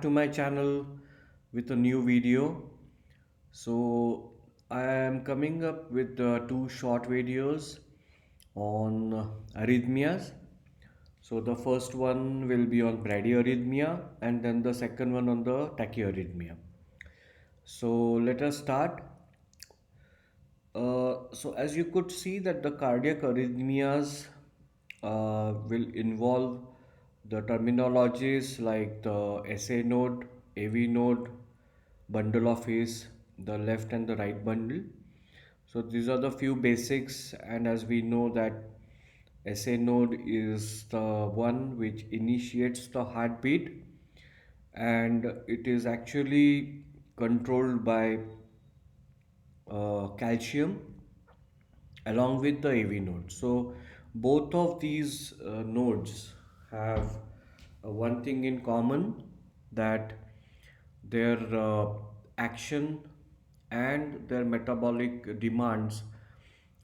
To my channel with a new video. So I am coming up with two short videos on arrhythmias. So the first one will be on bradyarrhythmia and then the second one on the tachyarrhythmia. So let us start. So as you could see that the cardiac arrhythmias will involve the terminologies like the SA node, AV node, bundle of His, the left and the right bundle. So these are the few basics, and as we know that SA node is the one which initiates the heartbeat, and it is actually controlled by calcium along with the AV node. So both of these nodes have one thing in common, that their action and their metabolic demands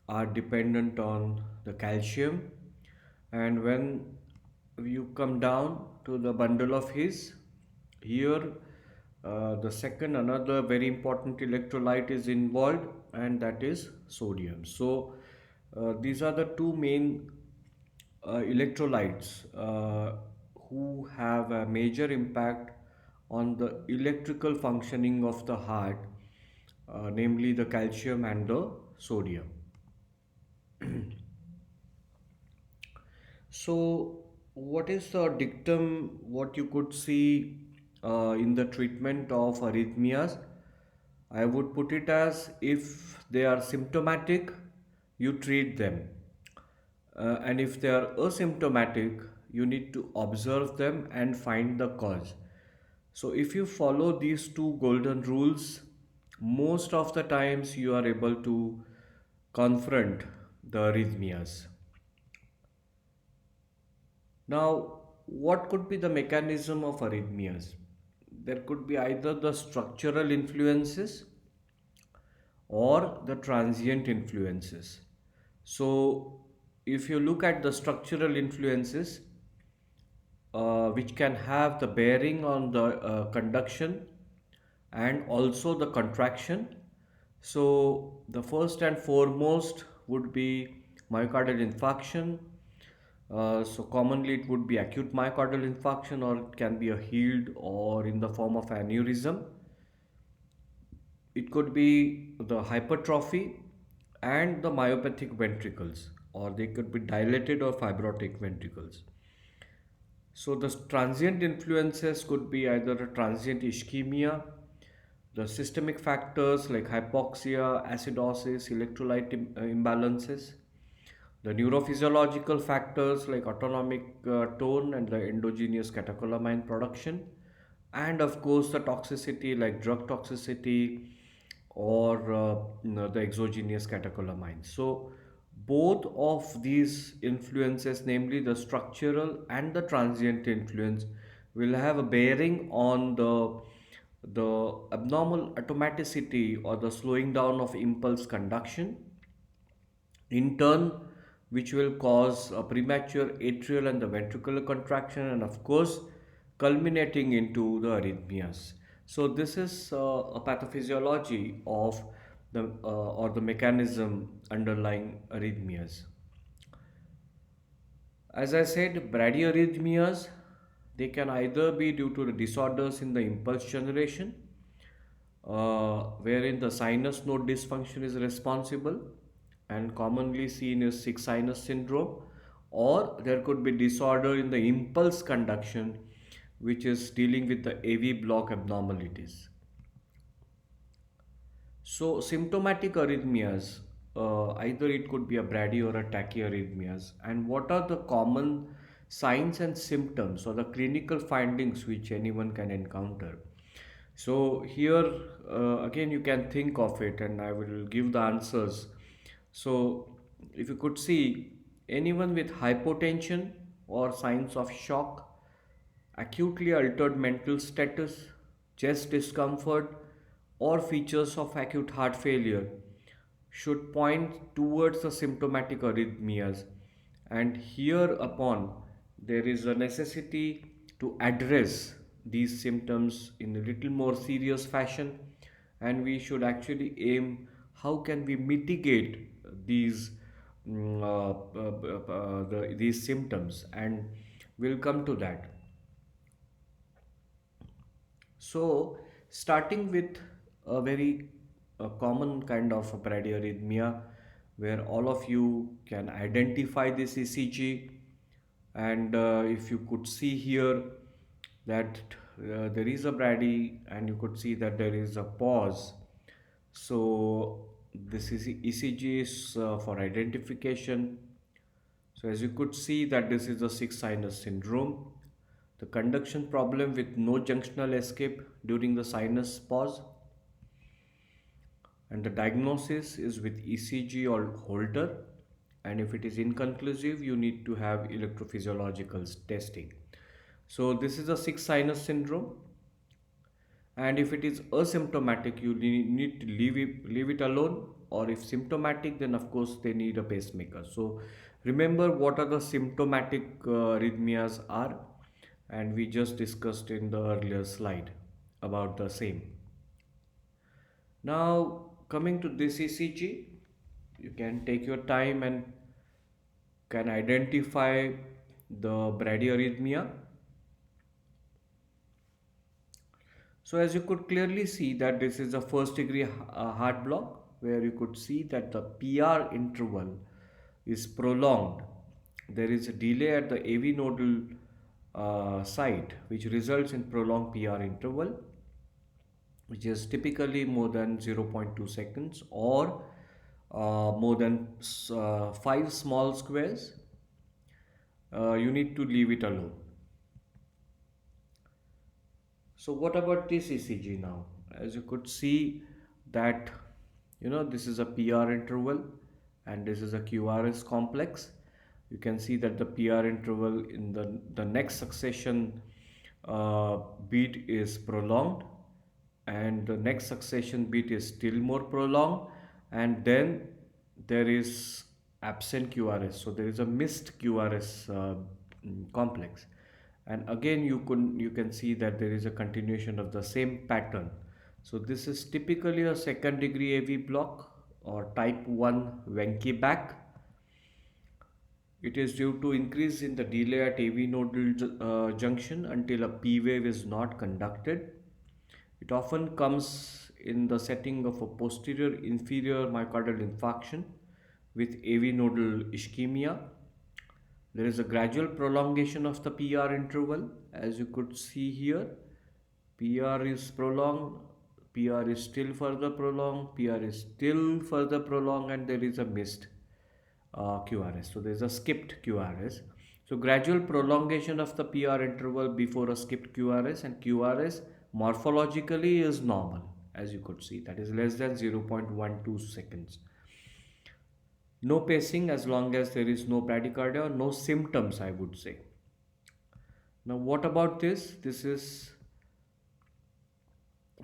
are dependent on the calcium. And when you come down to the bundle of His, here the second another very important electrolyte is involved, and that is sodium. So these are the two main electrolytes who have a major impact on the electrical functioning of the heart, namely the calcium and the sodium. So, what is the dictum, what you could see in the treatment of arrhythmias? I would put it as, if they are symptomatic, you treat them. And if they are asymptomatic, you need to observe them and find the cause. So, if you follow these two golden rules, most of the times you are able to confront the arrhythmias. Now, what could be the mechanism of arrhythmias? There could be either the structural influences or the transient influences. So, if you look at the structural influences, which can have the bearing on the conduction and also the contraction. So, the first and foremost would be myocardial infarction. So, commonly it would be acute myocardial infarction, or it can be a healed or in the form of aneurysm. It could be the hypertrophy and the myopathic ventricles, or they could be dilated or fibrotic ventricles. So the transient influences could be either a transient ischemia, the systemic factors like hypoxia, acidosis, electrolyte imbalances, the neurophysiological factors like autonomic tone and the endogenous catecholamine production, and of course the toxicity like drug toxicity or the exogenous catecholamines. So both of these influences, namely the structural and the transient influence, will have a bearing on the abnormal automaticity or the slowing down of impulse conduction, in turn which will cause a premature atrial and the ventricular contraction, and of course culminating into the arrhythmias. So this is a pathophysiology of the or the mechanism underlying arrhythmias. As I said, bradyarrhythmias, they can either be due to the disorders in the impulse generation, wherein the sinus node dysfunction is responsible and commonly seen as sick sinus syndrome, or there could be disorder in the impulse conduction which is dealing with the AV block abnormalities. So symptomatic arrhythmias, either it could be a brady or a tachyarrhythmias. And what are the common signs and symptoms or the clinical findings which anyone can encounter? So here again you can think of it, and I will give the answers. So if you could see, anyone with hypotension or signs of shock, acutely altered mental status, chest discomfort, or features of acute heart failure should point towards the symptomatic arrhythmias. And hereupon, there is a necessity to address these symptoms in a little more serious fashion, and we should actually aim how can we mitigate these these symptoms, and we'll come to that. So, starting with a very common kind of a bradyarrhythmia, where all of you can identify this ECG, and if you could see here that there is a brady, and you could see that there is a pause. So, this is ECG is for identification. So as you could see that this is a six sinus syndrome, the conduction problem with no junctional escape during the sinus pause, and the diagnosis is with ECG or Holter, and if it is inconclusive you need to have electrophysiological testing. So this is a six sinus syndrome, and if it is asymptomatic you need to leave it alone, or if symptomatic then of course they need a pacemaker. So remember what are the symptomatic arrhythmias are, and we just discussed in the earlier slide about the same. Now coming to this ECG, you can take your time and can identify the bradyarrhythmia. So as you could clearly see that this is a first degree heart block, where you could see that the PR interval is prolonged. There is a delay at the AV nodal site which results in prolonged PR interval, which is typically more than zero point 0.2 seconds, or more than 5 small squares. You need to leave it alone. So what about this ECG now? As you could see that this is a PR interval and this is a QRS complex. You can see that the PR interval in the next succession beat is prolonged, and the next succession beat is still more prolonged, and then there is absent QRS. So there is a missed QRS complex, and again you can see that there is a continuation of the same pattern. So this is typically a second degree AV block or type 1 Wenke back. It is due to increase in the delay at AV nodal junction until a P wave is not conducted. It often comes in the setting of a posterior inferior myocardial infarction with AV nodal ischemia. There is a gradual prolongation of the PR interval, as you could see here. PR is prolonged, PR is still further prolonged, PR is still further prolonged, and there is a missed QRS. So there is a skipped QRS. So gradual prolongation of the PR interval before a skipped QRS, and QRS morphologically is normal, as you could see, that is less than 0.12 seconds. No pacing as long as there is no bradycardia, no symptoms, I would say. Now what about this? This is,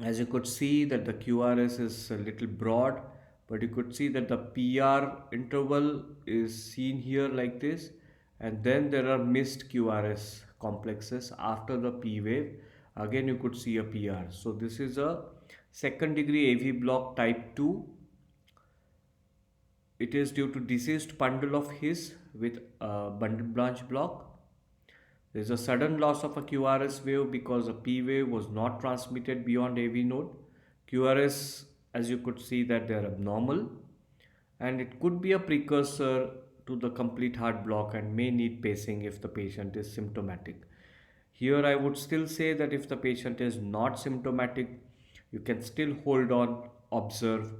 as you could see, that the QRS is a little broad, but you could see that the PR interval is seen here like this, and then there are missed QRS complexes after the P wave. Again you could see a PR. So this is a second degree AV block type 2. It is due to deceased bundle of His with a bundle branch block. There is a sudden loss of a QRS wave because a P wave was not transmitted beyond AV node. QRS, as you could see, that they are abnormal, and it could be a precursor to the complete heart block and may need pacing if the patient is symptomatic. Here I would still say that if the patient is not symptomatic, you can still hold on, observe,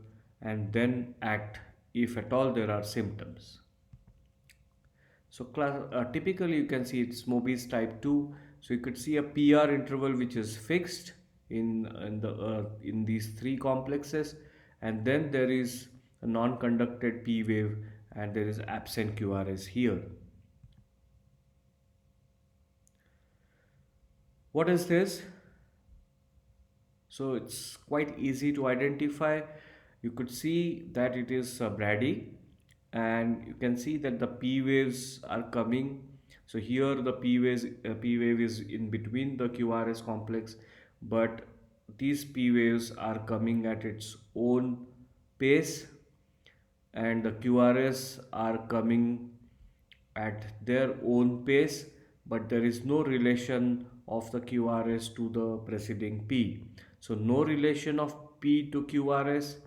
and then act if at all there are symptoms. So typically you can see it's Mobius type 2. So you could see a PR interval which is fixed in these three complexes, and then there is a non-conducted P wave, and there is absent QRS here. What is this? So it's quite easy to identify. You could see that it is Brady, and you can see that the P waves are coming. So here the P wave is in between the QRS complex, but these P waves are coming at its own pace, and the QRS are coming at their own pace, but there is no relation of the QRS to the preceding P. So no relation of P to QRS,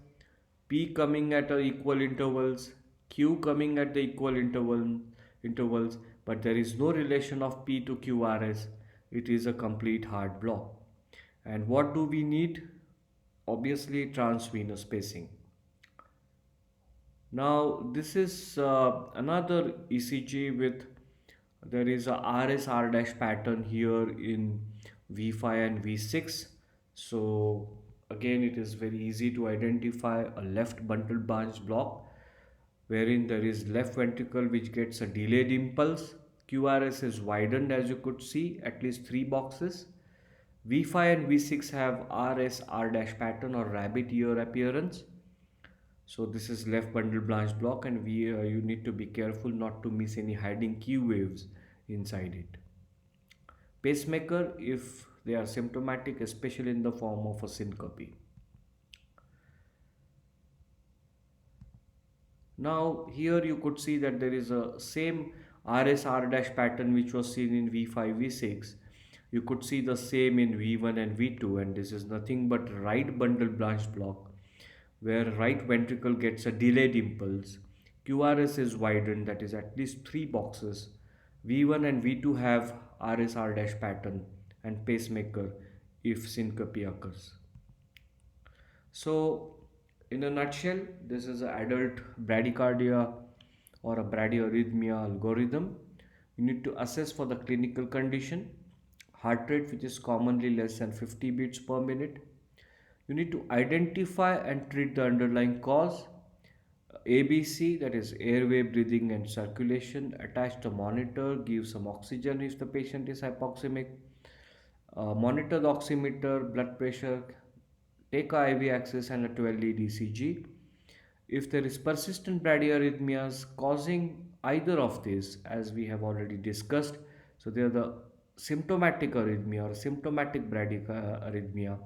P coming at equal intervals, Q coming at the equal intervals, but there is no relation of P to QRS. It is a complete hard block. And what do we need? Obviously, transvenous spacing. Now, this is another ECG with there is a RSR dash pattern here in V5 and V6. So, again, it is very easy to identify a left bundle branch block wherein there is left ventricle which gets a delayed impulse. QRS is widened as you could see, at least three boxes. V5 and V6 have RSR dash pattern or rabbit ear appearance. So this is left bundle branch block, and you need to be careful not to miss any hiding Q waves inside it. Pacemaker if they are symptomatic, especially in the form of a syncope. Now here you could see that there is a same RSR dash pattern which was seen in V5, V6. You could see the same in V1 and V2, and this is nothing but right bundle branch block where right ventricle gets a delayed impulse. QRS is widened, that is at least three boxes. V1 and V2 have RSR dash pattern and pacemaker if syncope occurs. So, in a nutshell, this is an adult bradycardia or a bradyarrhythmia algorithm. You need to assess for the clinical condition, heart rate which is commonly less than 50 beats per minute. You need to identify and treat the underlying cause. ABC, that is airway, breathing and circulation. Attach the monitor, give some oxygen if the patient is hypoxemic. Monitor the oximeter, blood pressure, take a IV access and a 12 lead ECG. If there is persistent bradyarrhythmias causing either of these, as we have already discussed, so they are the symptomatic arrhythmia or symptomatic bradyarrhythmia,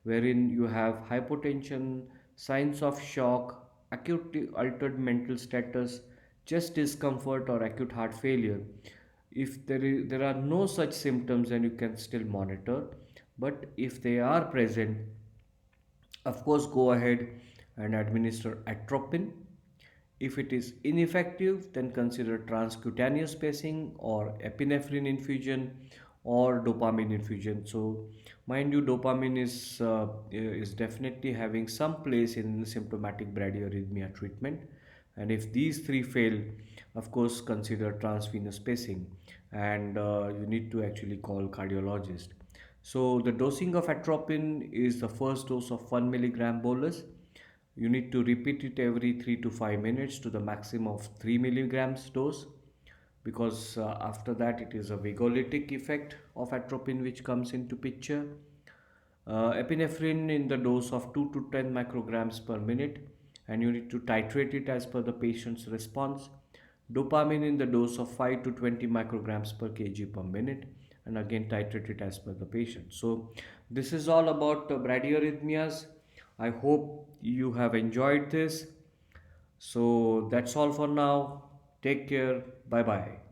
wherein you have hypotension, signs of shock, acute altered mental status, chest discomfort, or acute heart failure. If there are no such symptoms, then you can still monitor. But if they are present, of course, go ahead and administer atropine. If it is ineffective, then consider transcutaneous spacing or epinephrine infusion or dopamine infusion. So, mind you, dopamine is definitely having some place in symptomatic bradyarrhythmia treatment. And if these three fail, of course, consider transvenous spacing, and you need to actually call cardiologist. So the dosing of atropine is the first dose of 1 milligram bolus. You need to repeat it every 3 to 5 minutes to the maximum of 3 milligrams dose, because after that it is a vagolytic effect of atropine which comes into picture. Epinephrine in the dose of 2 to 10 micrograms per minute, and you need to titrate it as per the patient's response. Dopamine in the dose of 5 to 20 micrograms per kg per minute, and again titrate it as per the patient. So this is all about bradyarrhythmias. I hope you have enjoyed this. So that's all for now. Take care. Bye bye.